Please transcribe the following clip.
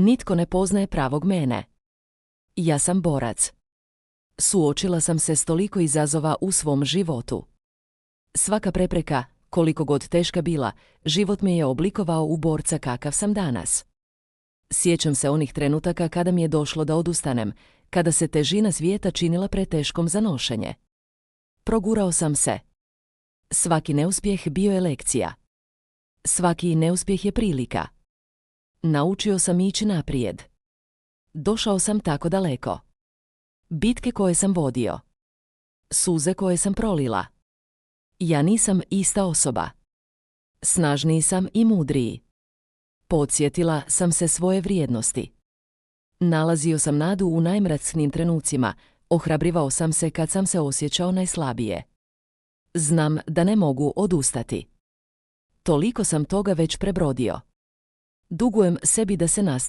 Nitko ne poznaje pravog mene. Ja sam borac. Suočila sam se s toliko izazova u svom životu. Svaka prepreka, koliko god teška bila, život me je oblikovao u borca kakav sam danas. Sjećam se onih trenutaka kada mi je došlo da odustanem, kada se težina svijeta činila preteškom za nošenje. Progurao sam se. Svaki neuspjeh bio je lekcija. Svaki neuspjeh je prilika. Naučio sam ići naprijed. Došao sam tako daleko. Bitke koje sam vodio. Suze koje sam prolila. Ja nisam ista osoba. Snažniji sam i mudriji. Podsjetila sam se svoje vrijednosti. Nalazio sam nadu u najmračnijim trenucima, ohrabrivao sam se kad sam se osjećao najslabije. Znam da ne mogu odustati. Toliko sam toga već prebrodio. Dugujem sebi da se nastavim